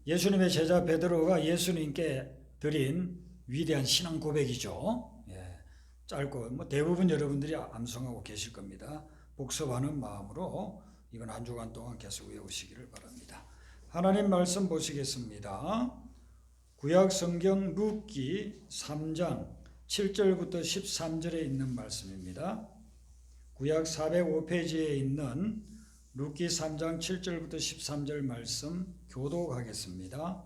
예수님의 제자 베드로가 예수님께 드린 위대한 신앙 고백이죠. 짧고 대부분 여러분들이 암송하고 계실 겁니다. 복습하는 마음으로 이번 한 주간 동안 계속 외우시기를 바랍니다. 하나님 말씀 보시겠습니다. 구약 성경 룻기 3장 7절부터 13절에 있는 말씀입니다. 구약 405페이지에 있는 룻기 3장 7절부터 13절 말씀 교독하겠습니다.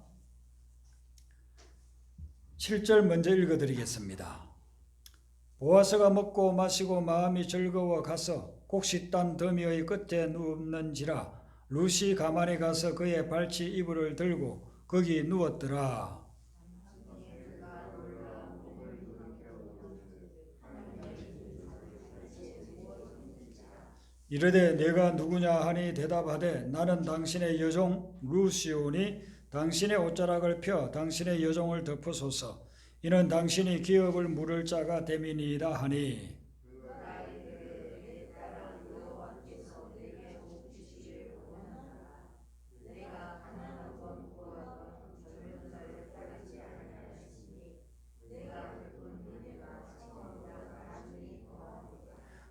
7절 먼저 읽어드리겠습니다. 보아스가 먹고 마시고 마음이 즐거워 가서 곡식단 더미의 끝에 누웠는지라 룻이 가만히 가서 그의 발치 이불을 들고 거기 누웠더라. 이르되 내가 누구냐 하니 대답하되 나는 당신의 여종 룻이오니 당신의 옷자락을 펴 당신의 여종을 덮으소서. 이는 당신이 기업을 물을 자가 됨이니이다 하니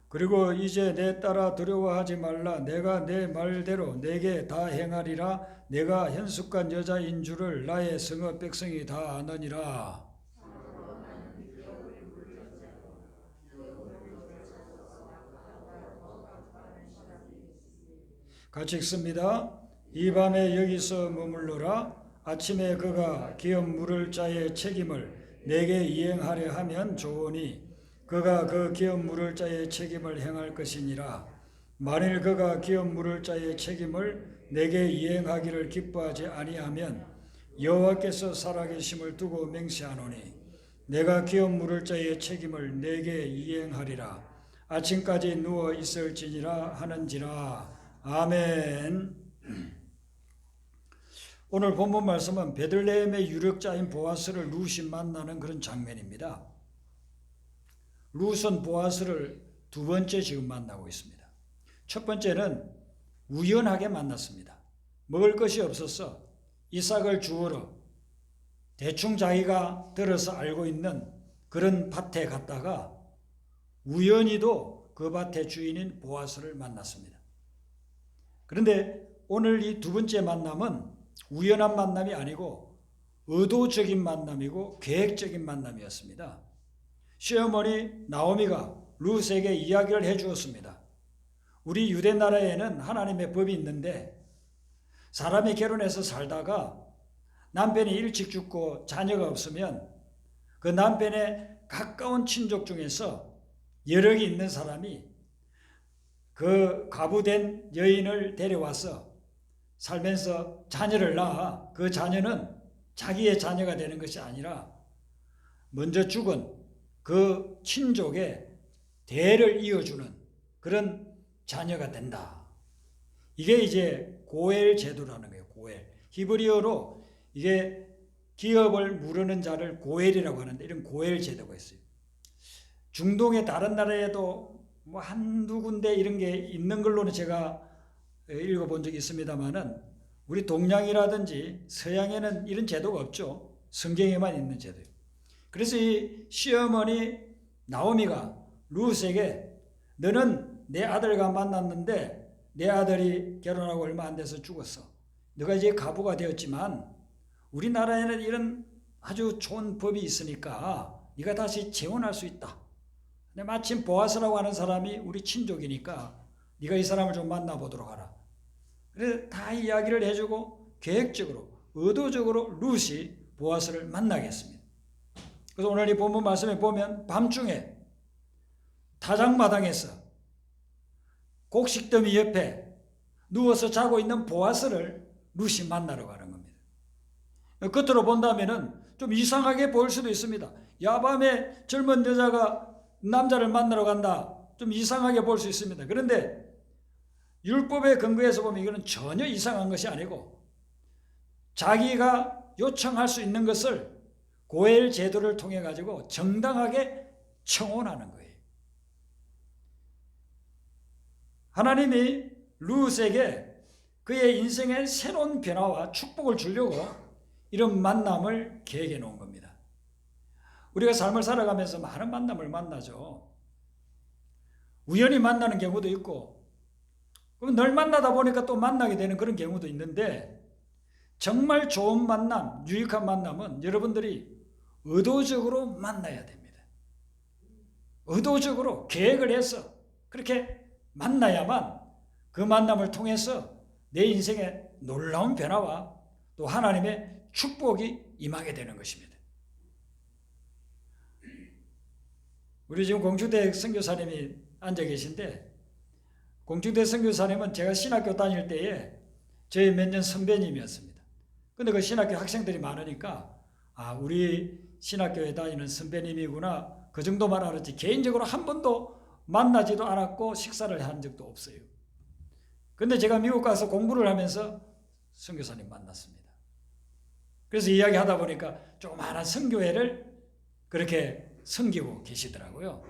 그리고 이제 내 딸아 두려워하지 말라. 내가 내 말대로 내게 다 행하리라. 내가 현숙한 여자인 줄을 나의 성읍 백성이 다 아느니라. 같이 읽습니다. 이 밤에 여기서 머물러라. 아침에 그가 기업 물을 자의 책임을 내게 이행하려 하면 좋으니 그가 그 기업 물을 자의 책임을 행할 것이니라. 만일 그가 기업 물을 자의 책임을 내게 이행하기를 기뻐하지 아니하면 여호와께서 살아계심을 두고 맹세하노니 내가 기업 물을 자의 책임을 내게 이행하리라. 아침까지 누워 있을지니라 하는지라. 아멘. 오늘 본문 말씀은 베들레헴의 유력자인 보아스를 룻이 만나는 그런 장면입니다. 룻은 보아스를 두 번째 지금 만나고 있습니다. 첫 번째는 우연하게 만났습니다. 먹을 것이 없어서 이삭을 주우러 대충 자기가 들어서 알고 있는 그런 밭에 갔다가 우연히도 그 밭의 주인인 보아스를 만났습니다. 그런데 오늘 이 두 번째 만남은 우연한 만남이 아니고 의도적인 만남이고 계획적인 만남이었습니다. 시어머니 나오미가 룻에게 이야기를 해주었습니다. 우리 유대 나라에는 하나님의 법이 있는데 사람이 결혼해서 살다가 남편이 일찍 죽고 자녀가 없으면 그 남편의 가까운 친족 중에서 여력이 있는 사람이 그 과부된 여인을 데려와서 살면서 자녀를 낳아 그 자녀는 자기의 자녀가 되는 것이 아니라 먼저 죽은 그 친족의 대를 이어주는 그런 자녀가 된다. 이게 이제 고엘 제도라는 거예요. 고엘. 히브리어로 이게 기업을 무르는 자를 고엘이라고 하는데 이런 고엘 제도가 있어요. 중동의 다른 나라에도 뭐 한두 군데 이런 게 있는 걸로는 제가 읽어본 적이 있습니다만은 우리 동양이라든지 서양에는 이런 제도가 없죠. 성경에만 있는 제도예요. 그래서 이 시어머니 나오미가 룻에게 너는 내 아들과 만났는데 내 아들이 결혼하고 얼마 안 돼서 죽었어. 너가 이제 가부가 되었지만 우리나라에는 이런 아주 좋은 법이 있으니까 네가 다시 재혼할 수 있다. 근데 마침 보아스라고 하는 사람이 우리 친족이니까 네가 이 사람을 좀 만나보도록 하라. 그래서 다 이야기를 해주고 계획적으로 의도적으로 룻이 보아스를 만나게 했습니다. 그래서 오늘 이 본문 말씀에 보면 밤중에 타작마당에서 곡식더미 옆에 누워서 자고 있는 보아스를 룻이 만나러 가는 겁니다. 겉으로 본다면 좀 이상하게 보일 수도 있습니다. 야밤에 젊은 여자가 남자를 만나러 간다. 좀 이상하게 볼 수 있습니다. 그런데 율법의 근거에서 보면 이거는 전혀 이상한 것이 아니고 자기가 요청할 수 있는 것을 고엘 제도를 통해 가지고 정당하게 청혼하는 거예요. 하나님이 룻에게 그의 인생에 새로운 변화와 축복을 주려고 이런 만남을 계획해 놓은 겁니다. 우리가 삶을 살아가면서 많은 만남을 만나죠. 우연히 만나는 경우도 있고, 늘 만나다 보니까 또 만나게 되는 그런 경우도 있는데, 정말 좋은 만남, 유익한 만남은 여러분들이 의도적으로 만나야 됩니다. 의도적으로 계획을 해서 그렇게 만나야만 그 만남을 통해서 내 인생에 놀라운 변화와 또 하나님의 축복이 임하게 되는 것입니다. 우리 지금 공주대 선교사님이 앉아 계신데, 공주대 선교사님은 제가 신학교 다닐 때에 저희 몇 년 선배님이었습니다. 근데 그 신학교 학생들이 많으니까 우리 신학교에 다니는 선배님이구나, 그 정도만 알았지 개인적으로 한 번도 만나지도 않았고 식사를 한 적도 없어요. 근데 제가 미국 가서 공부를 하면서 선교사님 만났습니다. 그래서 이야기하다 보니까 조그마한 선교회를 그렇게 섬기고 계시더라고요.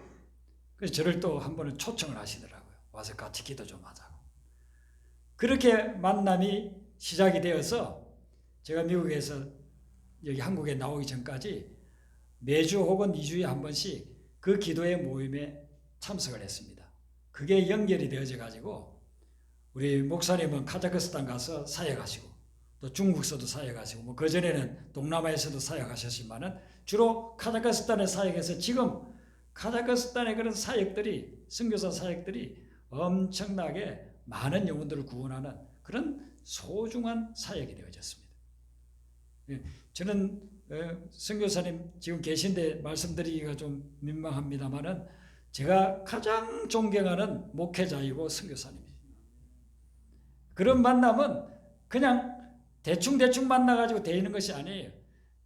그래서 저를 또 한 번은 초청을 하시더라고요. 와서 같이 기도 좀 하자고. 그렇게 만남이 시작이 되어서 제가 미국에서 여기 한국에 나오기 전까지 매주 혹은 2주에 한 번씩 그 기도의 모임에 참석을 했습니다. 그게 연결이 되어져 가지고 우리 목사님은 카자흐스탄 가서 사역하시고 또 중국서도 사역하시고 그전에는 동남아에서도 사역하셨지만은 주로 카자흐스탄의 사역에서 지금 카자흐스탄의 그런 사역들이, 선교사 사역들이 엄청나게 많은 영혼들을 구원하는 그런 소중한 사역이 되어졌습니다. 저는 선교사님 지금 계신데 말씀드리기가 좀 민망합니다만은 제가 가장 존경하는 목회자이고 선교사님이에요. 그런 만남은 그냥 대충 만나가지고 되는 것이 아니에요.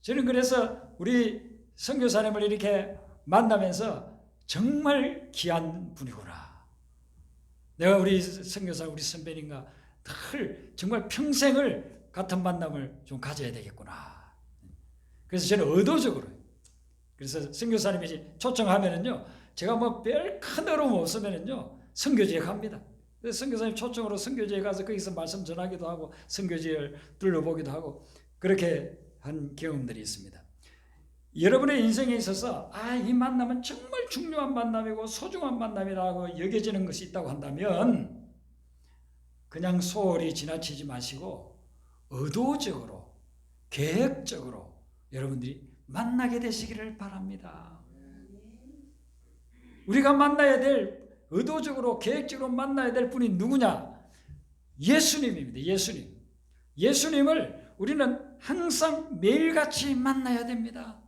저는 그래서 우리 선교사님을 이렇게 만나면서 정말 귀한 분이구나. 내가 우리 선교사, 우리 선배님과 늘 정말 평생을 같은 만남을 좀 가져야 되겠구나. 그래서 저는 의도적으로, 그래서 선교사님이 초청하면은요, 제가 뭐 별 큰 어려움 없으면은요, 선교지에 갑니다. 그래서 선교사님 초청으로 선교지에 가서 거기서 말씀 전하기도 하고, 선교지를 둘러보기도 하고, 그렇게 한 경험들이 있습니다. 여러분의 인생에 있어서, 이 만남은 정말 중요한 만남이고, 소중한 만남이라고 여겨지는 것이 있다고 한다면, 그냥 소홀히 지나치지 마시고, 의도적으로, 계획적으로, 여러분들이 만나게 되시기를 바랍니다. 우리가 만나야 될, 의도적으로 계획적으로 만나야 될 분이 누구냐? 예수님입니다. 예수님. 예수님을 우리는 항상 매일같이 만나야 됩니다.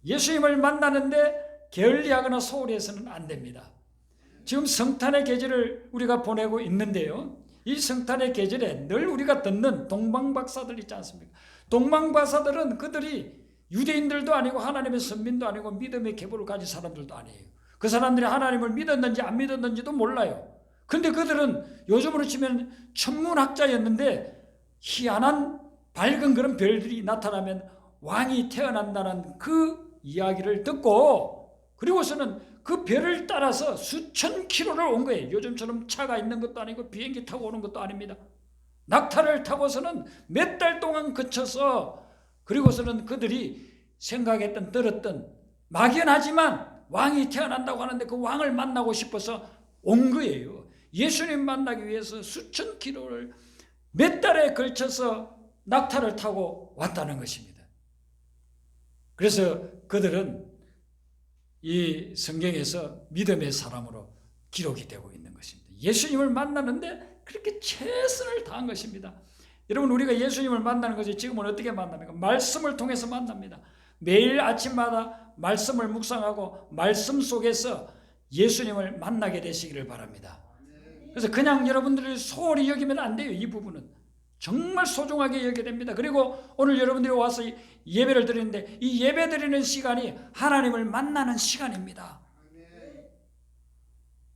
예수님을 만나는데 게을리하거나 소홀히 해서는 안 됩니다. 지금 성탄의 계절을 우리가 보내고 있는데요, 이 성탄의 계절에 늘 우리가 듣는 동방박사들 있지 않습니까? 동방박사들은 그들이 유대인들도 아니고 하나님의 선민도 아니고 믿음의 계보를 가진 사람들도 아니에요. 그 사람들이 하나님을 믿었는지 안 믿었는지도 몰라요. 근데 그들은 요즘으로 치면 천문학자였는데 희한한 밝은 그런 별들이 나타나면 왕이 태어난다는 그 이야기를 듣고, 그리고서는 그 별을 따라서 수천 킬로를 온 거예요. 요즘처럼 차가 있는 것도 아니고 비행기 타고 오는 것도 아닙니다. 낙타를 타고서는 몇 달 동안 거쳐서, 그리고서는 그들이 생각했던, 들었던 막연하지만 왕이 태어난다고 하는데 그 왕을 만나고 싶어서 온 거예요. 예수님 만나기 위해서 수천 킬로를 몇 달에 걸쳐서 낙타를 타고 왔다는 것입니다. 그래서 그들은 이 성경에서 믿음의 사람으로 기록이 되고 있는 것입니다. 예수님을 만나는데 그렇게 최선을 다한 것입니다. 여러분, 우리가 예수님을 만나는 것이 지금은 어떻게 만납니까? 말씀을 통해서 만납니다. 매일 아침마다 말씀을 묵상하고 말씀 속에서 예수님을 만나게 되시기를 바랍니다. 그래서 그냥 여러분들이 소홀히 여기면 안 돼요. 이 부분은 정말 소중하게 여겨야 됩니다. 그리고 오늘 여러분들이 와서 예배를 드리는데 이 예배 드리는 시간이 하나님을 만나는 시간입니다.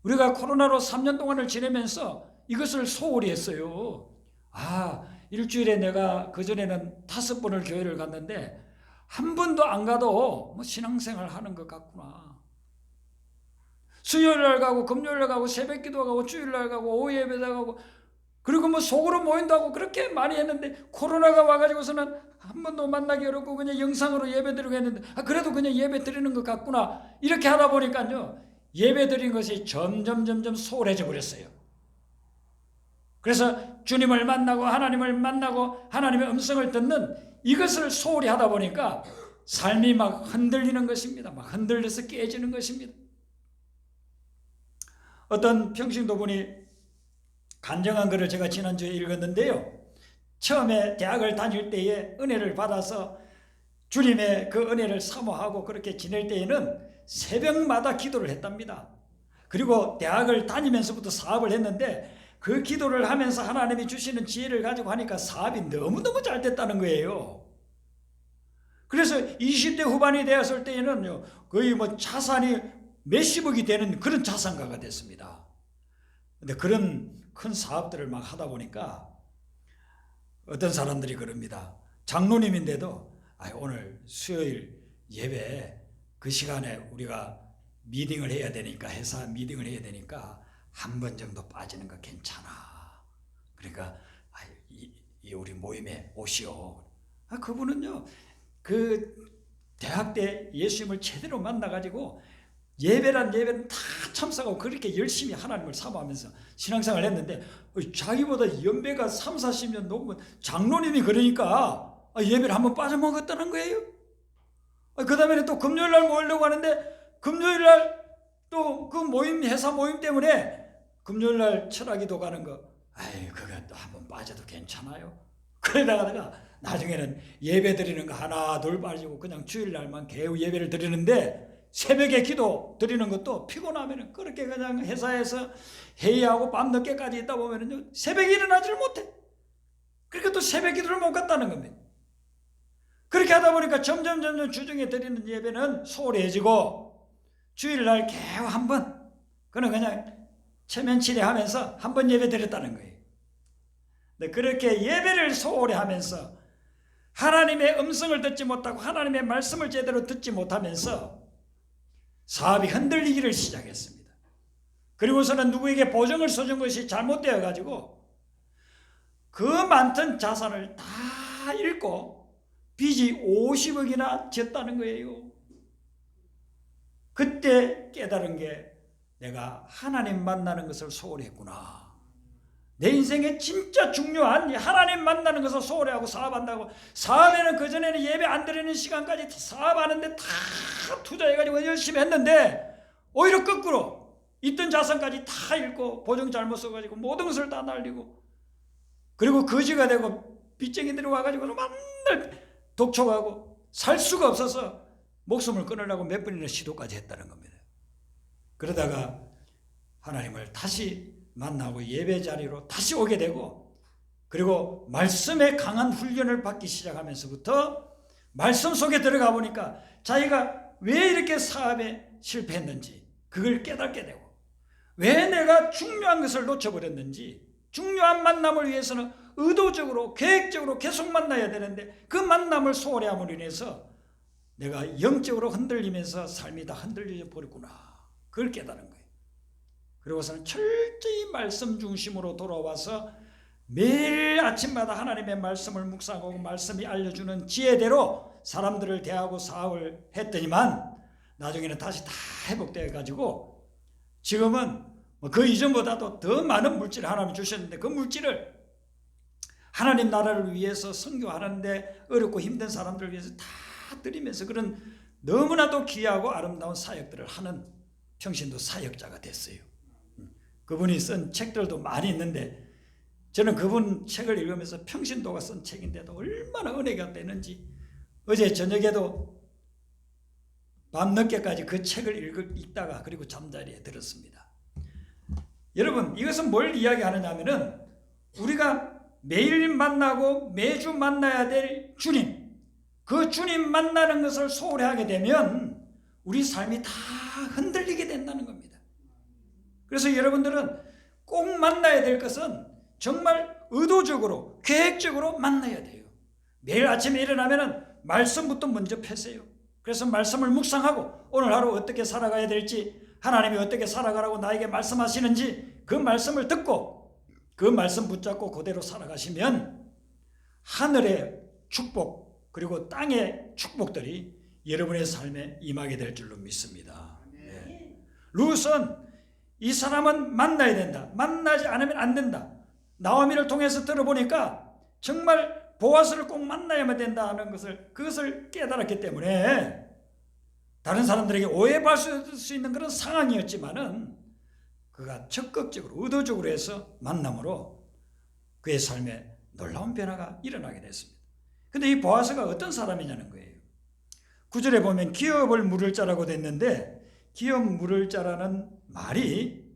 우리가 코로나로 3년 동안을 지내면서 이것을 소홀히 했어요. 일주일에 내가 그전에는 5번을 교회를 갔는데 한 번도 안 가도 뭐 신앙생활 하는 것 같구나. 수요일날 가고 금요일날 가고 새벽기도 가고 주일날 가고 오후 예배다 가고 그리고 뭐 속으로 모인다고 그렇게 많이 했는데 코로나가 와가지고서는 한 번도 만나기 어렵고 그냥 영상으로 예배 드리고 했는데 그래도 그냥 예배 드리는 것 같구나 이렇게 하다 보니까요 예배 드리는 것이 점점 소홀해져 버렸어요. 그래서 주님을 만나고 하나님의 음성을 듣는 이것을 소홀히 하다 보니까 삶이 막 흔들리는 것입니다. 막 흔들려서 깨지는 것입니다. 어떤 평신도분이 간증한 글을 제가 지난주에 읽었는데요. 처음에 대학을 다닐 때에 은혜를 받아서 주님의 그 은혜를 사모하고 그렇게 지낼 때에는 새벽마다 기도를 했답니다. 그리고 대학을 다니면서부터 사업을 했는데 그 기도를 하면서 하나님이 주시는 지혜를 가지고 하니까 사업이 너무너무 잘 됐다는 거예요. 그래서 20대 후반이 되었을 때에는 거의 뭐 자산이 몇십억이 되는 그런 자산가가 됐습니다. 근데 그런 큰 사업들을 막 하다 보니까 어떤 사람들이 그럽니다. 장로님인데도 오늘 수요일 예배 그 시간에 우리가 미팅을 해야 되니까 회사 미팅을 해야 되니까 한 번 정도 빠지는 거 괜찮아. 그러니까 이 우리 모임에 오시오. 그분은요 그 대학 때 예수님을 제대로 만나가지고 예배는 다 참석하고 그렇게 열심히 하나님을 사모하면서 신앙생활을 했는데 자기보다 연배가 3, 40년 넘은 장로님이 그러니까 예배를 한번 빠져먹었다는 거예요. 그 다음에 또 금요일날 모이려고 하는데 금요일날 또 그 모임 회사 모임 때문에 금요일날 철학기도 가는 거 그거 또 한번 빠져도 괜찮아요. 그러다가 나중에는 예배 드리는 거 하나 둘 빠지고 그냥 주일날만 개우 예배를 드리는데 새벽에 기도 드리는 것도 피곤하면 그렇게 그냥 회사에서 회의하고 밤늦게까지 있다 보면은 새벽에 일어나지를 못해. 그러니까 또 새벽 기도를 못 갔다는 겁니다. 그렇게 하다 보니까 점점 주중에 드리는 예배는 소홀해지고 주일날 개우 한 번 그는 그냥 체면치레 하면서 한 번 예배 드렸다는 거예요. 근데 그렇게 예배를 소홀히 하면서 하나님의 음성을 듣지 못하고 하나님의 말씀을 제대로 듣지 못하면서 사업이 흔들리기를 시작했습니다. 그리고서는 누구에게 보증을 써준 것이 잘못되어 가지고 그 많던 자산을 다 잃고 빚이 50억이나 졌다는 거예요. 그때 깨달은 게 내가 하나님 만나는 것을 소홀히 했구나. 내 인생에 진짜 중요한 하나님 만나는 것을 소홀히 하고 사업한다고 사업에는 그전에는 예배 안 드리는 시간까지 사업하는데 다 투자해가지고 열심히 했는데 오히려 거꾸로 있던 자산까지 다 잃고 보증 잘못 써가지고 모든 것을 다 날리고 그리고 거지가 되고 빚쟁이들이 와가지고 맨날 독촉하고 살 수가 없어서 목숨을 끊으려고 몇 번이나 시도까지 했다는 겁니다. 그러다가 하나님을 다시 만나고 예배 자리로 다시 오게 되고 그리고 말씀에 강한 훈련을 받기 시작하면서부터 말씀 속에 들어가 보니까 자기가 왜 이렇게 사업에 실패했는지 그걸 깨닫게 되고 왜 내가 중요한 것을 놓쳐버렸는지 중요한 만남을 위해서는 의도적으로 계획적으로 계속 만나야 되는데 그 만남을 소홀히 함으로 인해서 내가 영적으로 흔들리면서 삶이 다 흔들려 버렸구나. 그걸 깨달은 거예요. 그리고서는 철저히 말씀 중심으로 돌아와서 매일 아침마다 하나님의 말씀을 묵상하고 말씀이 알려주는 지혜대로 사람들을 대하고 사업을 했더니만 나중에는 다시 다 회복되어 가지고 지금은 그 이전보다도 더 많은 물질을 하나님이 주셨는데 그 물질을 하나님 나라를 위해서 선교하는데 어렵고 힘든 사람들을 위해서 다 드리면서 그런 너무나도 귀하고 아름다운 사역들을 하는 평신도 사역자가 됐어요. 그분이 쓴 책들도 많이 있는데 저는 그분 책을 읽으면서 평신도가 쓴 책인데도 얼마나 은혜가 되는지 어제 저녁에도 밤늦게까지 그 책을 읽다가 그리고 잠자리에 들었습니다. 여러분 이것은 뭘 이야기하느냐 하면은 우리가 매일 만나고 매주 만나야 될 주님 그 주님 만나는 것을 소홀히 하게 되면 우리 삶이 다 흔들리게 된다는 겁니다. 그래서 여러분들은 꼭 만나야 될 것은 정말 의도적으로 계획적으로 만나야 돼요. 매일 아침에 일어나면 말씀부터 먼저 펴세요. 그래서 말씀을 묵상하고 오늘 하루 어떻게 살아가야 될지 하나님이 어떻게 살아가라고 나에게 말씀하시는지 그 말씀을 듣고 그 말씀 붙잡고 그대로 살아가시면 하늘의 축복 그리고 땅의 축복들이 여러분의 삶에 임하게 될 줄로 믿습니다. 네. 룻은 이 사람은 만나야 된다. 만나지 않으면 안 된다. 나오미를 통해서 들어보니까 정말 보아스를 꼭 만나야만 된다는 그것을 깨달았기 때문에 다른 사람들에게 오해받을 수 있는 그런 상황이었지만은 그가 적극적으로 의도적으로 해서 만남으로 그의 삶에 놀라운 변화가 일어나게 됐습니다. 근데 이 보아스가 어떤 사람이냐는 거예요. 9절에 보면 기업을 물을 자라고 됐는데 기업 물을 자라는 말이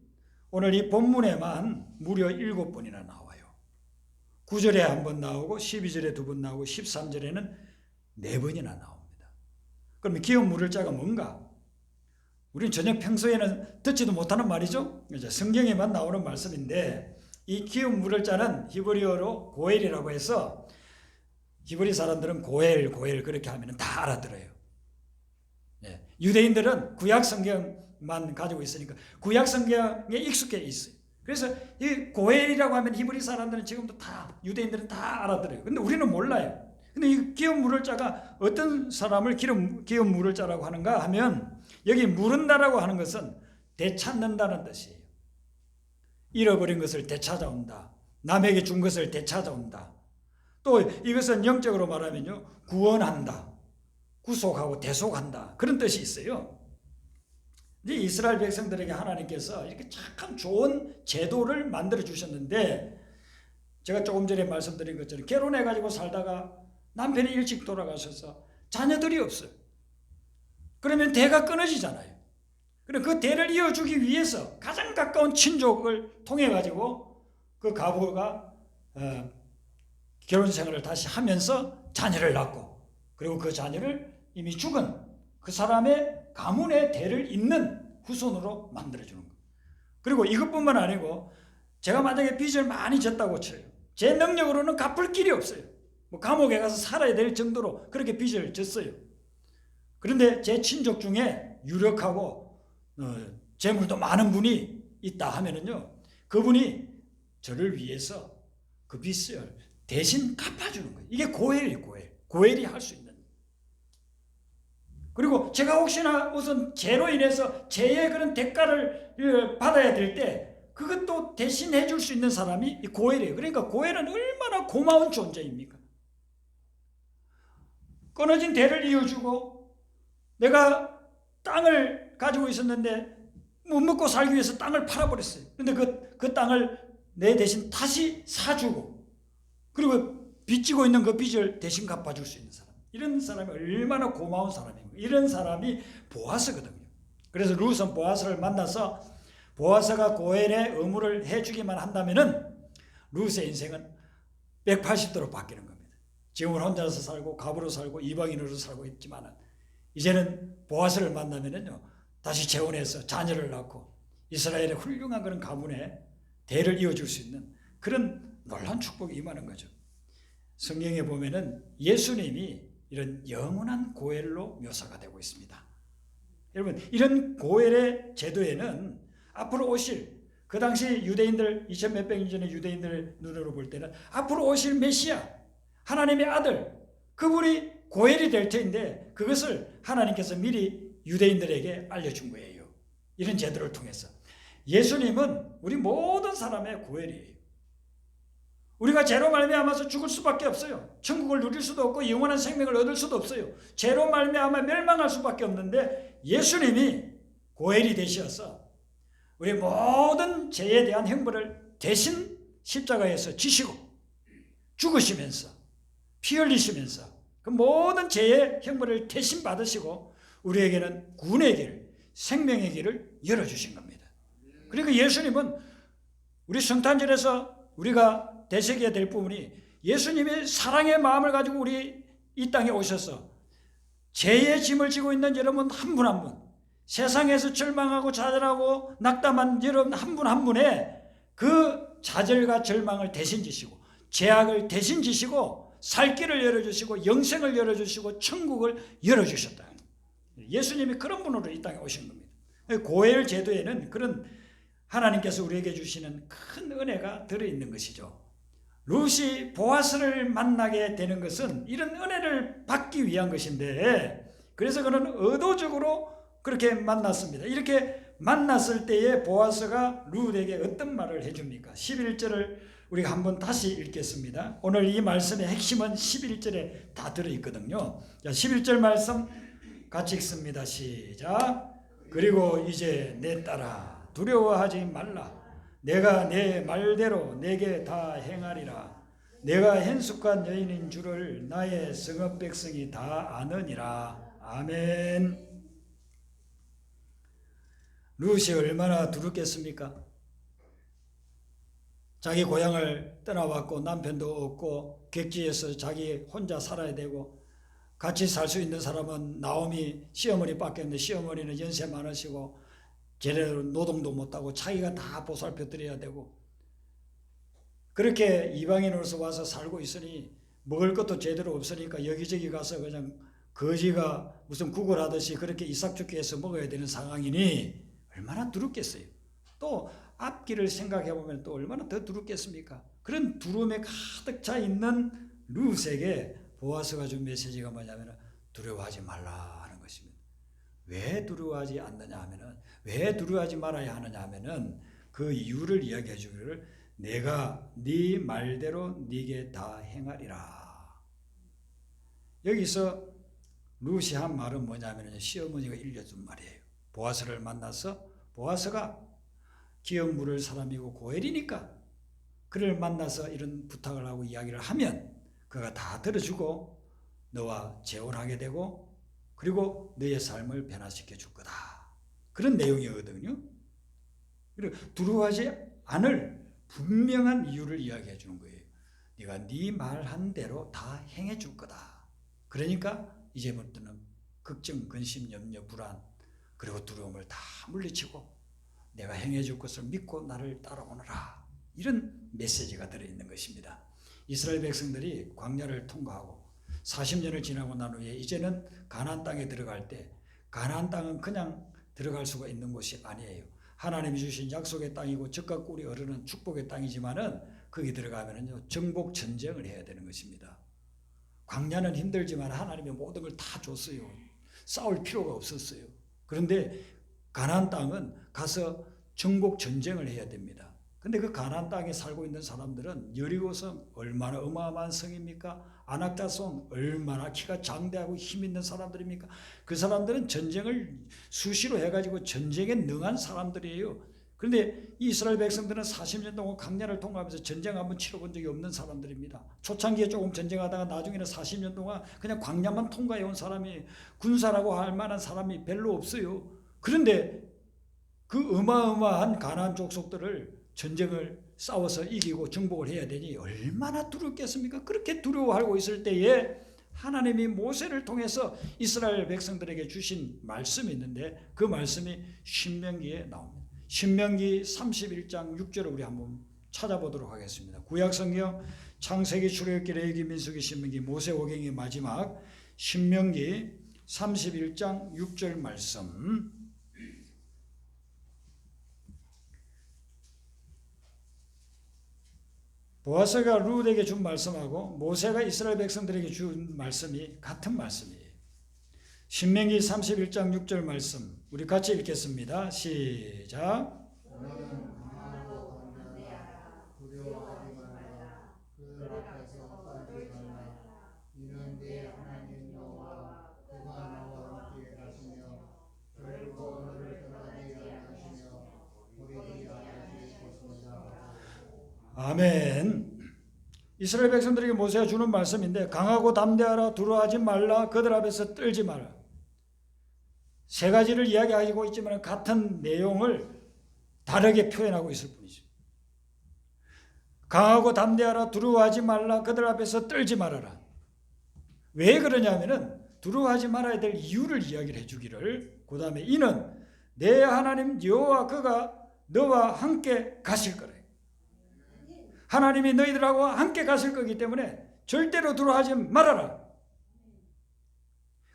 오늘 이 본문에만 무려 7번이나 나와요. 9절에 한 번 나오고 12절에 2번 나오고 13절에는 4번이나 나옵니다. 그러면 기업 물을 자가 뭔가? 우리는 전혀 평소에는 듣지도 못하는 말이죠. 성경에만 나오는 말씀인데 이 기업 물을 자는 히브리어로 고엘이라고 해서 히브리 사람들은 고엘 그렇게 하면 다 알아들어요. 네. 유대인들은 구약 성경만 가지고 있으니까 구약 성경에 익숙해 있어요. 그래서 이 고엘이라고 하면 히브리 사람들은 지금도 다 유대인들은 다 알아들어요. 근데 우리는 몰라요. 근데 이 기업 물을 자가 어떤 사람을 기업 물을 자라고 하는가 하면 여기 물은다라고 하는 것은 되찾는다는 뜻이에요. 잃어버린 것을 되찾아온다. 남에게 준 것을 되찾아온다. 또 이것은 영적으로 말하면요, 구원한다. 구속하고 대속한다. 그런 뜻이 있어요. 이제 이스라엘 백성들에게 하나님께서 이렇게 참 좋은 제도를 만들어 주셨는데 제가 조금 전에 말씀드린 것처럼 결혼해가지고 살다가 남편이 일찍 돌아가셔서 자녀들이 없어요. 그러면 대가 끊어지잖아요. 그럼 그 대를 이어주기 위해서 가장 가까운 친족을 통해 가지고 그 가부가 결혼 생활을 다시 하면서 자녀를 낳고 그리고 그 자녀를 이미 죽은 그 사람의 가문의 대를 잇는 후손으로 만들어주는 거예요. 그리고 이것뿐만 아니고 제가 만약에 빚을 많이 졌다고 쳐요. 제 능력으로는 갚을 길이 없어요. 뭐 감옥에 가서 살아야 될 정도로 그렇게 빚을 졌어요. 그런데 제 친족 중에 유력하고 재물도 많은 분이 있다 하면은요, 그분이 저를 위해서 그 빚을 대신 갚아주는 거예요. 이게 고엘이에요, 고엘. 고엘이 할 수 있는. 그리고 제가 혹시나 우선 죄로 인해서 죄의 그런 대가를 받아야 될 때 그것도 대신해 줄 수 있는 사람이 이 고엘이에요. 그러니까 고엘은 얼마나 고마운 존재입니까? 끊어진 대를 이어주고 내가 땅을 가지고 있었는데 못 먹고 살기 위해서 땅을 팔아버렸어요. 그런데 그 땅을 내 대신 다시 사주고 그리고 빚지고 있는 그 빚을 대신 갚아줄 수 있는 사람. 이런 사람이 얼마나 고마운 사람입니까? 이런 사람이 보아스거든요. 그래서 룻은 보아스를 만나서 보아스가 고엘의 의무를 해주기만 한다면은 룻의 인생은 180도로 바뀌는 겁니다. 지금은 혼자서 살고 가부로 살고 이방인으로 살고 있지만은 이제는 보아스를 만나면은요 다시 재혼해서 자녀를 낳고 이스라엘의 훌륭한 그런 가문에 대를 이어줄 수 있는 그런 놀라운 축복이 임하는 거죠. 성경에 보면은 예수님이 이런 영원한 고엘로 묘사가 되고 있습니다. 여러분, 이런 고엘의 제도에는 앞으로 오실 그 당시 유대인들 2000 몇백 년 전의 유대인들 눈으로 볼 때는 앞으로 오실 메시아 하나님의 아들 그분이 고엘이 될 터인데 그것을 하나님께서 미리 유대인들에게 알려준 거예요. 이런 제도를 통해서 예수님은 우리 모든 사람의 고엘이에요. 우리가 죄로 말미암아서 죽을 수밖에 없어요. 천국을 누릴 수도 없고 영원한 생명을 얻을 수도 없어요. 죄로 말미암아 멸망할 수밖에 없는데 예수님이 고엘이 되셔서 우리 모든 죄에 대한 형벌을 대신 십자가에서 지시고 죽으시면서 피 흘리시면서 그 모든 죄의 형벌을 대신 받으시고 우리에게는 구원의 길, 생명의 길을 열어주신 겁니다. 그러니까 예수님은 우리 성탄절에서 우리가 되새겨야 될 부분이 예수님의 사랑의 마음을 가지고 우리 이 땅에 오셔서 죄의 짐을 지고 있는 여러분 한 분 한 분, 세상에서 절망하고 좌절하고 낙담한 여러분 한 분 한 분의 그 좌절과 절망을 대신 지시고 죄악을 대신 지시고 살 길을 열어주시고 영생을 열어주시고 천국을 열어주셨다. 예수님이 그런 분으로 이 땅에 오신 겁니다. 고엘 제도에는 그런 하나님께서 우리에게 주시는 큰 은혜가 들어있는 것이죠. 룻이 보아스를 만나게 되는 것은 이런 은혜를 받기 위한 것인데, 그래서 그는 의도적으로 그렇게 만났습니다. 이렇게 만났을 때에 보아스가 룻에게 어떤 말을 해줍니까? 11절을 우리가 한번 다시 읽겠습니다. 오늘 이 말씀의 핵심은 11절에 다 들어있거든요. 자, 11절 말씀 같이 읽습니다. 시작. 그리고 이제 내 딸아 두려워하지 말라. 내가 내 말대로 내게 다 행하리라. 내가 hen숙한 여인인 줄을 나의 성읍 백성이 다 아느니라. 아멘. 룻이 얼마나 두렵겠습니까? 자기 고향을 떠나왔고 남편도 없고 객지에서 자기 혼자 살아야 되고, 같이 살 수 있는 사람은 나오미 시어머니밖에 없는데 시어머니는 연세 많으시고 제대로 노동도 못하고 자기가 다 보살펴 드려야 되고, 그렇게 이방인으로서 와서 살고 있으니 먹을 것도 제대로 없으니까 여기저기 가서 그냥 거지가 무슨 구걸하듯이 그렇게 이삭죽기해서 먹어야 되는 상황이니 얼마나 두렵겠어요. 또 앞길을 생각해 보면 또 얼마나 더 두렵겠습니까? 그런 두려움에 가득 차 있는 룻에게 보아스가 준 메시지가 뭐냐면 두려워하지 말라 하는 것입니다. 왜 두려워하지 않느냐 하면은, 왜 두려워하지 말아야 하느냐 하면은 그 이유를 이야기해 주기를 내가 네 말대로 네게 다 행하리라. 여기서 룻이 한 말은 뭐냐면 시어머니가 일려준 말이에요. 보아스를 만나서 보아스가 기업 물을 사람이고 고엘이니까 그를 만나서 이런 부탁을 하고 이야기를 하면 그가 다 들어주고 너와 재혼하게 되고 그리고 너의 삶을 변화시켜 줄 거다. 그런 내용이거든요. 그리고 두려워하지 않을 분명한 이유를 이야기해 주는 거예요. 네가 네 말한 대로 다 행해 줄 거다. 그러니까 이제부터는 걱정, 근심, 염려, 불안 그리고 두려움을 다 물리치고 내가 행해 줄 것을 믿고 나를 따라오너라. 이런 메시지가 들어있는 것입니다. 이스라엘 백성들이 광야를 통과하고 40년을 지나고 난 후에 이제는 가나안 땅에 들어갈 때, 가나안 땅은 그냥 들어갈 수가 있는 곳이 아니에요. 하나님이 주신 약속의 땅이고 젖과 꿀이 흐르는 축복의 땅이지만은 거기 들어가면은요 정복 전쟁을 해야 되는 것입니다. 광야는 힘들지만 하나님이 모든 걸 다 줬어요. 싸울 필요가 없었어요. 그런데 가나안 땅은 가서 정복 전쟁을 해야 됩니다. 근데 그 가나안 땅에 살고 있는 사람들은 여리고성 얼마나 어마어마한 성입니까? 안악자손 얼마나 키가 장대하고 힘 있는 사람들입니까? 그 사람들은 전쟁을 수시로 해가지고 전쟁에 능한 사람들이에요. 그런데 이스라엘 백성들은 40년 동안 광야를 통과하면서 전쟁 한번 치러본 적이 없는 사람들입니다. 초창기에 조금 전쟁하다가 나중에는 40년 동안 그냥 광야만 통과해 온 사람이, 군사라고 할 만한 사람이 별로 없어요. 그런데 그 어마어마한 가나안 족속들을 전쟁을 싸워서 이기고 정복을 해야 되니 얼마나 두렵겠습니까? 그렇게 두려워하고 있을 때에 하나님이 모세를 통해서 이스라엘 백성들에게 주신 말씀이 있는데 그 말씀이 신명기에 나옵니다. 신명기 31장 6절을 우리 한번 찾아보도록 하겠습니다. 구약성경 창세기, 출애굽기, 레위기, 민수기, 신명기, 모세오경의 마지막 신명기 31장 6절 말씀. 보아스가 룻에게 준 말씀하고 모세가 이스라엘 백성들에게 준 말씀이 같은 말씀이에요. 신명기 31장 6절 말씀 우리 같이 읽겠습니다. 시작. 아멘. 이스라엘 백성들에게 모세가 주는 말씀인데 강하고 담대하라, 두려워하지 말라, 그들 앞에서 떨지 마라. 세 가지를 이야기하고 있지만 같은 내용을 다르게 표현하고 있을 뿐이죠. 강하고 담대하라, 두려워하지 말라, 그들 앞에서 떨지 말아라. 왜 그러냐면은 두려워하지 말아야 될 이유를 이야기를 해주기를, 그 다음에 이는 내 하나님 여호와 그가 너와 함께 가실 거래. 하나님이 너희들하고 함께 가실 거기 때문에 절대로 두려워하지 말아라.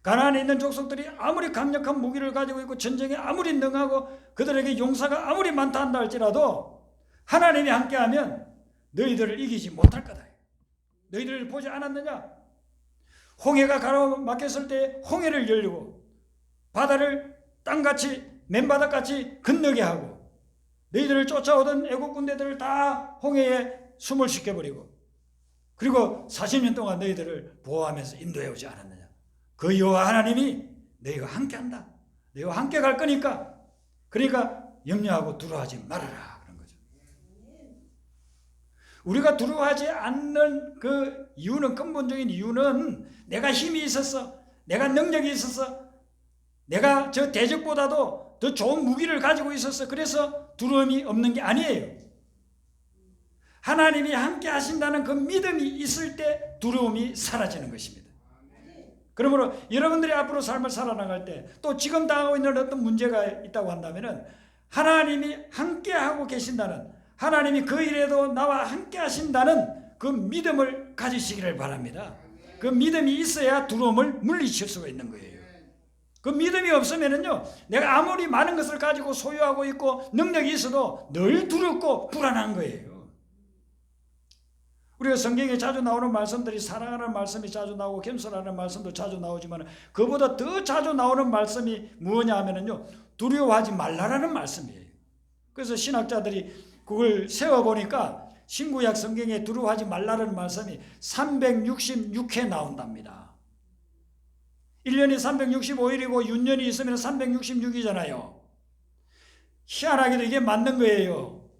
가나안에 있는 족속들이 아무리 강력한 무기를 가지고 있고 전쟁에 아무리 능하고 그들에게 용사가 아무리 많다 한다 할지라도 하나님이 함께하면 너희들을 이기지 못할 거다. 너희들을 보지 않았느냐? 홍해가 가로막혔을 때 홍해를 열리고 바다를 땅같이 맨바닥같이 건너게 하고 너희들을 쫓아오던 애국 군대들을 다 홍해에 숨을 시켜버리고 그리고 40년 동안 너희들을 보호하면서 인도해 오지 않았느냐? 그 여호와 하나님이 너희와 함께한다. 너희와 함께 갈 거니까 그러니까 염려하고 두려워하지 말아라 그런 거죠. 우리가 두려워하지 않는 그 이유는 근본적인 이유는 내가 힘이 있었어, 내가 능력이 있었어, 내가 저 대적보다도 더 좋은 무기를 가지고 있었어. 그래서 두려움이 없는 게 아니에요. 하나님이 함께 하신다는 그 믿음이 있을 때 두려움이 사라지는 것입니다. 그러므로 여러분들이 앞으로 삶을 살아나갈 때 또 지금 당하고 있는 어떤 문제가 있다고 한다면 하나님이 함께 하고 계신다는, 하나님이 그 일에도 나와 함께 하신다는 그 믿음을 가지시기를 바랍니다. 그 믿음이 있어야 두려움을 물리칠 수가 있는 거예요. 그 믿음이 없으면요, 내가 아무리 많은 것을 가지고 소유하고 있고 능력이 있어도 늘 두렵고 불안한 거예요. 우리가 성경에 자주 나오는 말씀들이 사랑하는 말씀이 자주 나오고 겸손하는 말씀도 자주 나오지만 그보다 더 자주 나오는 말씀이 뭐냐 하면요, 두려워하지 말라라는 말씀이에요. 그래서 신학자들이 그걸 세워보니까 신구약 성경에 두려워하지 말라는 말씀이 366회 나온답니다. 1년이 365일이고 윤년이 있으면 366이잖아요. 희한하게도 이게 맞는 거예요.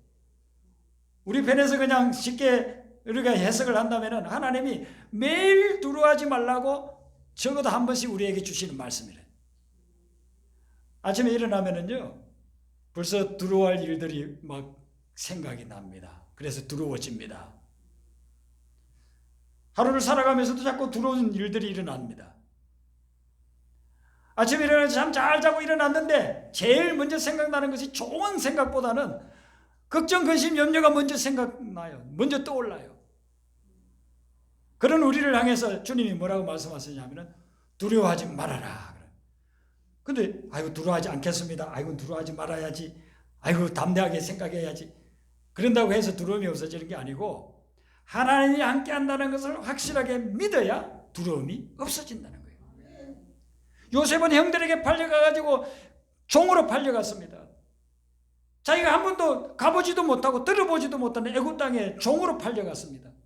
우리 편에서 그냥 쉽게 우리가 해석을 한다면 하나님이 매일 두려워하지 말라고 적어도 한 번씩 우리에게 주시는 말씀이래요. 아침에 일어나면은요, 벌써 두려워할 일들이 막 생각이 납니다. 그래서 두려워집니다. 하루를 살아가면서도 자꾸 두려운 일들이 일어납니다. 아침에 일어나서 잠 잘 자고 일어났는데 제일 먼저 생각나는 것이 좋은 생각보다는 걱정, 근심, 염려가 먼저 생각나요. 먼저 떠올라요. 그런 우리를 향해서 주님이 뭐라고 말씀하시냐면 두려워하지 말아라. 근데 아이고 두려워하지 않겠습니다. 아이고 두려워하지 말아야지. 아이고 담대하게 생각해야지. 그런다고 해서 두려움이 없어지는 게 아니고 하나님이 함께 한다는 것을 확실하게 믿어야 두려움이 없어진다는 거예요. 요셉은 형들에게 팔려가가지고 종으로 팔려갔습니다. 자기가 한 번도 가보지도 못하고 들어보지도 못하는 애굽 땅에 종으로 팔려갔습니다.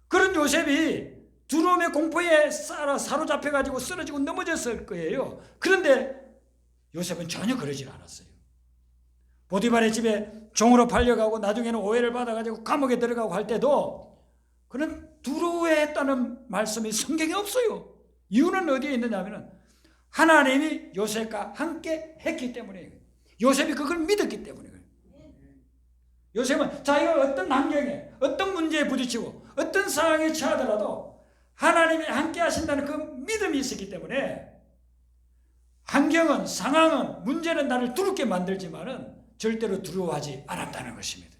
그런 요셉이 두려움의 공포에 사로잡혀가지고 쓰러지고 넘어졌을 거예요. 그런데 요셉은 전혀 그러질 않았어요. 보디발의 집에 종으로 팔려가고 나중에는 오해를 받아가지고 감옥에 들어가고 할 때도 그는 두려워했다는 말씀이 성경에 없어요. 이유는 어디에 있느냐면 하나님이 요셉과 함께 했기 때문이에요. 요셉이 그걸 믿었기 때문에 그래요. 요셉은 자기가 어떤 환경에 어떤 문제에 부딪히고 어떤 상황에 처하더라도 하나님이 함께 하신다는 그 믿음이 있었기 때문에 환경은, 상황은, 문제는 나를 두렵게 만들지만은 절대로 두려워하지 않았다는 것입니다.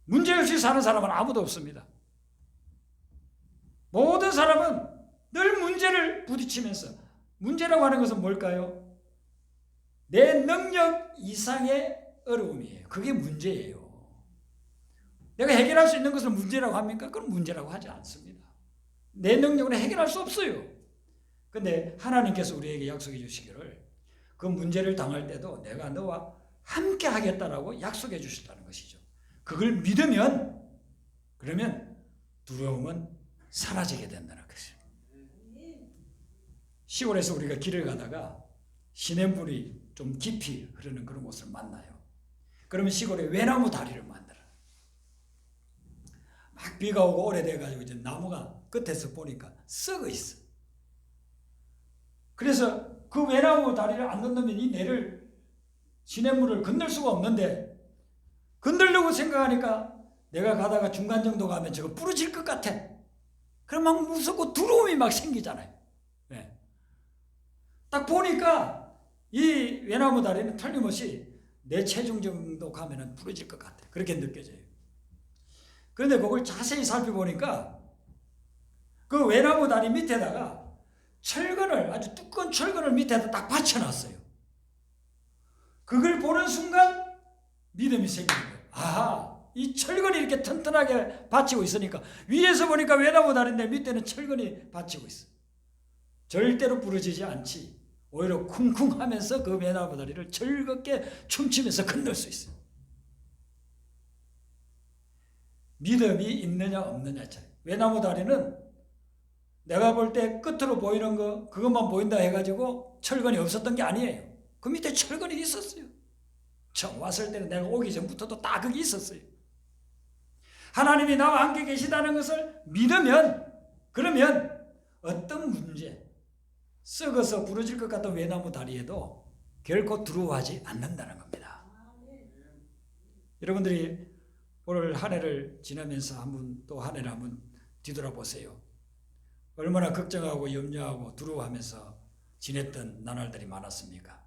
문제없이 사는 사람은 아무도 없습니다. 모든 사람은 늘 문제를 부딪히면서, 문제라고 하는 것은 뭘까요? 내 능력 이상의 어려움이에요. 그게 문제예요. 내가 해결할 수 있는 것을 문제라고 합니까? 그건 문제라고 하지 않습니다. 내 능력으로 해결할 수 없어요. 그런데 하나님께서 우리에게 약속해 주시기를 그 문제를 당할 때도 내가 너와 함께 하겠다라고 약속해 주셨다는 것이죠. 그걸 믿으면 그러면 두려움은 사라지게 된다는 것이죠. 시골에서 우리가 길을 가다가 시냇물이 좀 깊이 흐르는 그런 곳을 만나요. 그러면 시골에 외나무 다리를 만들어요. 막 비가 오고 오래돼가지고 이제 나무가 끝에서 보니까 썩어 있어. 그래서 그 외나무 다리를 안 건너면 이 내를 시냇물을 건널 수가 없는데 건너려고 생각하니까 내가 가다가 중간 정도 가면 저거 부러질 것 같아. 그럼 막 무섭고 두려움이 막 생기잖아요. 네. 딱 보니까 이 외나무 다리는 틀림없이 내 체중 정도 가면 부러질 것 같아. 그렇게 느껴져요. 그런데 그걸 자세히 살펴보니까 그 외나무 다리 밑에다가 철근을, 아주 두꺼운 철근을 밑에다 딱 받쳐놨어요. 그걸 보는 순간 믿음이 생기는 거예요. 아하, 이 철근이 이렇게 튼튼하게 받치고 있으니까 위에서 보니까 외나무 다리인데 밑에는 철근이 받치고 있어. 절대로 부러지지 않지. 오히려 쿵쿵하면서 그 외나무 다리를 즐겁게 춤추면서 건널 수 있어요. 믿음이 있느냐 없느냐 차이. 외나무 다리는 내가 볼 때 끝으로 보이는 거 그것만 보인다 해가지고 철근이 없었던 게 아니에요. 그 밑에 철근이 있었어요. 처음 왔을 때는 내가 오기 전부터도 다 거기 있었어요. 하나님이 나와 함께 계시다는 것을 믿으면, 그러면 어떤 문제, 썩어서 부러질 것 같은 외나무 다리에도 결코 두려워하지 않는다는 겁니다. 여러분들이 오늘 한 해를 지나면서 또 한 해를 한번 뒤돌아보세요. 얼마나 걱정하고 염려하고 두려워하면서 지냈던 나날들이 많았습니까?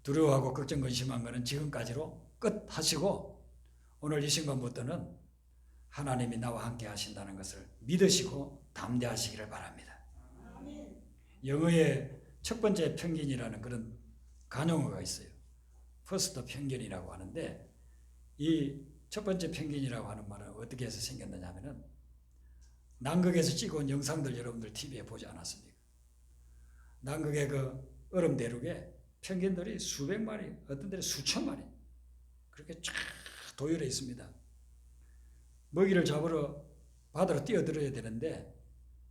두려워하고 걱정 근심한 것은 지금까지로 끝 하시고 오늘 이 순간부터는 하나님이 나와 함께 하신다는 것을 믿으시고 담대하시기를 바랍니다. 영어의 첫 번째 편견이라는 그런 관용어가 있어요. 퍼스트 편견이라고 하는데, 이 첫 번째 편견이라고 하는 말은 어떻게 해서 생겼느냐 하면은, 남극에서 찍어온 영상들 여러분들 TV에 보지 않았습니까? 남극의 그 얼음 대륙에 펭귄들이 수백 마리, 어떤 데는 수천 마리 그렇게 쫙 도열해 있습니다. 먹이를 잡으러 바다로 뛰어들어야 되는데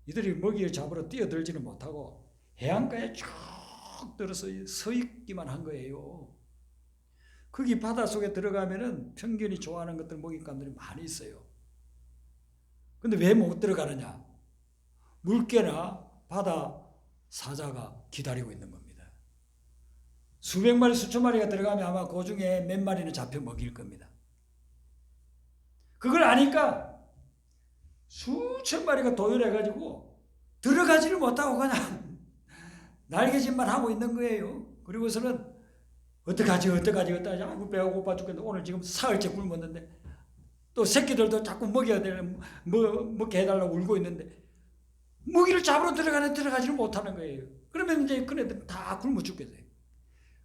이들이 먹이를 잡으러 뛰어들지는 못하고 해안가에 쭉 들어서 서 있기만 한 거예요. 거기 바닷속에 들어가면은 펭귄이 좋아하는 것들 먹잇감들이 많이 있어요. 근데 왜 못 들어가느냐? 물개나 바다 사자가 기다리고 있는 겁니다. 수백 마리, 수천 마리가 들어가면 아마 그 중에 몇 마리는 잡혀 먹일 겁니다. 그걸 아니까 수천 마리가 도열해가지고 들어가지를 못하고 그냥 날개짓만 하고 있는 거예요. 그리고서는 어떡하지 아이고 배가 고파 죽겠는데 오늘 지금 사흘째 굶었는데 또 새끼들도 자꾸 먹여야 되는 먹게 해달라고 울고 있는데 먹이를 잡으러 들어가지를 못하는 거예요. 그러면 이제 그네들 다 굶어 죽게 돼요.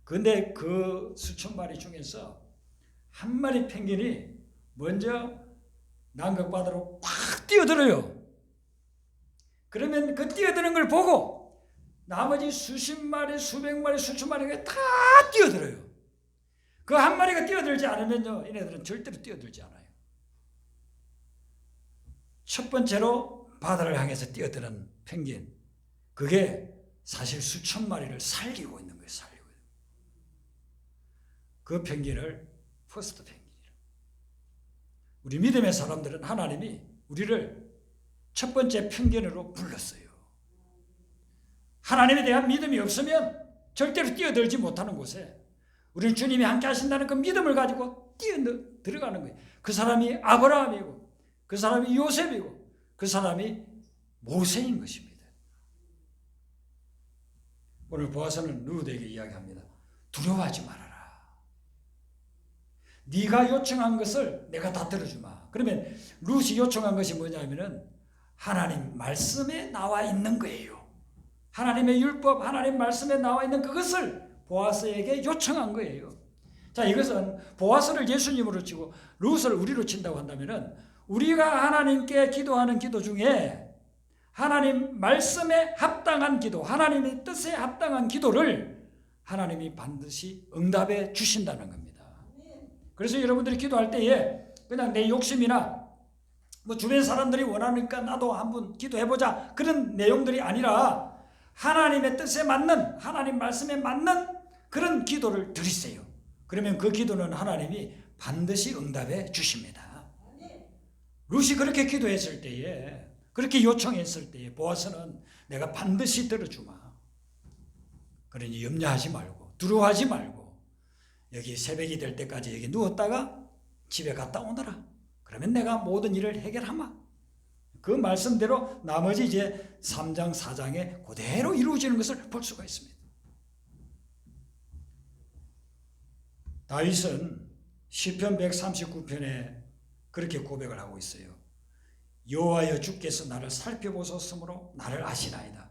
근데 그 수천 마리 중에서 한 마리 펭귄이 먼저 남극 바다로 확 뛰어들어요. 그러면 그 뛰어드는 걸 보고 나머지 수십 마리, 수백 마리, 수천 마리가 다 뛰어들어요. 그 한 마리가 뛰어들지 않으면요, 얘네들은 절대로 뛰어들지 않아요. 첫 번째로 바다를 향해서 뛰어드는 펭귄, 그게 사실 수천 마리를 살리고 있는 거예요. 살리고 있는 거예요. 그 펭귄을 퍼스트 펭귄이라고. 우리 믿음의 사람들은 하나님이 우리를 첫 번째 펭귄으로 불렀어요. 하나님에 대한 믿음이 없으면 절대로 뛰어들지 못하는 곳에 우리는 주님이 함께 하신다는 그 믿음을 가지고 들어가는 거예요. 그 사람이 아브라함이고 그 사람이 요셉이고 그 사람이 모세인 것입니다. 오늘 보아서는 루드에게 이야기합니다. 두려워하지 말아라. 네가 요청한 것을 내가 다 들어주마. 그러면 룻이 요청한 것이 뭐냐면은 하나님 말씀에 나와 있는 거예요. 하나님의 율법, 하나님 말씀에 나와 있는 그것을 보아스에게 요청한 거예요. 자, 이것은 보아스를 예수님으로 치고 룻을 우리로 친다고 한다면은 우리가 하나님께 기도하는 기도 중에 하나님 말씀에 합당한 기도, 하나님의 뜻에 합당한 기도를 하나님이 반드시 응답해 주신다는 겁니다. 그래서 여러분들이 기도할 때에 그냥 내 욕심이나 뭐 주변 사람들이 원하니까 나도 한번 기도해보자 그런 내용들이 아니라 하나님의 뜻에 맞는, 하나님 말씀에 맞는 그런 기도를 드리세요. 그러면 그 기도는 하나님이 반드시 응답해 주십니다. 룻이 그렇게 기도했을 때에, 그렇게 요청했을 때에 보아스는 내가 반드시 들어주마. 그러니 염려하지 말고 두려워하지 말고 여기 새벽이 될 때까지 여기 누웠다가 집에 갔다 오너라. 그러면 내가 모든 일을 해결하마. 그 말씀대로 나머지 이제 3장 4장에 그대로 이루어지는 것을 볼 수가 있습니다. 다윗은 시편 139편에 그렇게 고백을 하고 있어요. 여호와여 주께서 나를 살펴보셨으므로 나를 아시나이다.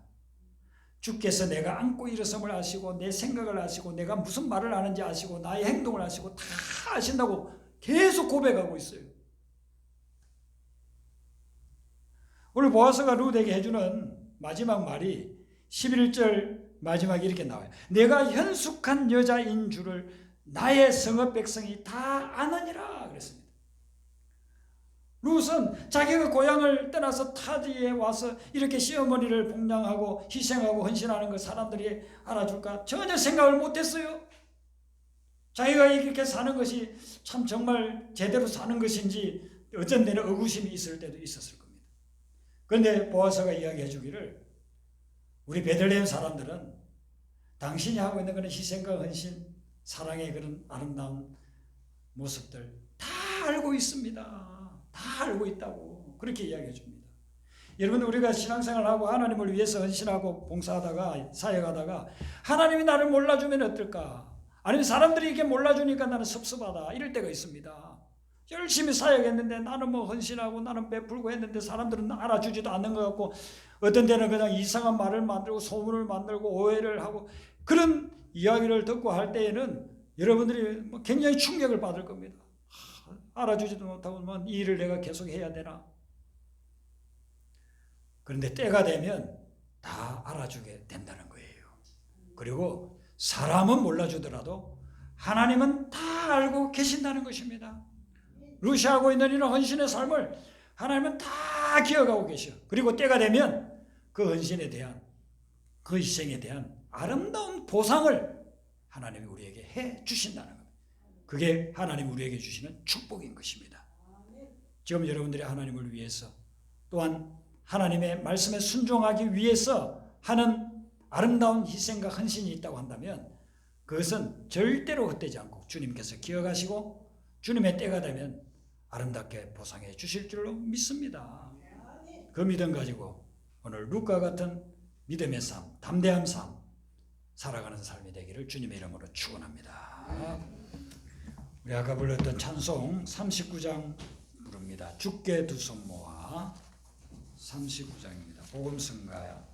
주께서 내가 앉고 일어섬을 아시고 내 생각을 아시고 내가 무슨 말을 하는지 아시고 나의 행동을 아시고 다 아신다고 계속 고백하고 있어요. 오늘 보아스가 룻에게 해주는 마지막 말이 11절 마지막에 이렇게 나와요. 내가 현숙한 여자인 줄을 나의 성읍 백성이 다 아느니라 그랬습니다. 룻은 자기가 고향을 떠나서 타지에 와서 이렇게 시어머니를 봉양하고 희생하고 헌신하는 걸 사람들이 알아줄까 전혀 생각을 못했어요. 자기가 이렇게 사는 것이 참 정말 제대로 사는 것인지 어쩐 데는 의구심이 있을 때도 있었을 겁니다. 그런데 보아스가 이야기해 주기를 우리 베들레헴 사람들은 당신이 하고 있는 그런 희생과 헌신, 사랑의 그런 아름다운 모습들 다 알고 있습니다. 다 알고 있다고 그렇게 이야기해 줍니다. 여러분, 우리가 신앙생활하고 하나님을 위해서 헌신하고 봉사하다가 사역하다가 하나님이 나를 몰라주면 어떨까? 아니면 사람들이 이게 몰라주니까 나는 섭섭하다 이럴 때가 있습니다. 열심히 사역했는데 나는 뭐 헌신하고 나는 베풀고 했는데 사람들은 알아주지도 않는 것 같고 어떤 때는 그냥 이상한 말을 만들고 소문을 만들고 오해를 하고 그런 이야기를 듣고 할 때에는 여러분들이 굉장히 충격을 받을 겁니다. 알아주지도 못하고 이 일을 내가 계속 해야 되나? 그런데 때가 되면 다 알아주게 된다는 거예요. 그리고 사람은 몰라주더라도 하나님은 다 알고 계신다는 것입니다. 루시하고 있는 이런 헌신의 삶을 하나님은 다 기억하고 계셔. 그리고 때가 되면 그 헌신에 대한 그 희생에 대한 아름다운 보상을 하나님이 우리에게 해 주신다는 겁니다. 그게 하나님이 우리에게 주시는 축복인 것입니다. 지금 여러분들이 하나님을 위해서 또한 하나님의 말씀에 순종하기 위해서 하는 아름다운 희생과 헌신이 있다고 한다면 그것은 절대로 헛되지 않고 주님께서 기억하시고 주님의 때가 되면 아름답게 보상해 주실 줄로 믿습니다. 그 믿음 가지고 오늘 룻과 같은 믿음의 삶, 담대한 삶 살아가는 삶이 되기를 주님의 이름으로 축원합니다. 우리 아까 불렀던 찬송 39장 부릅니다. 주께 두 손 모아 39장입니다. 복음성가야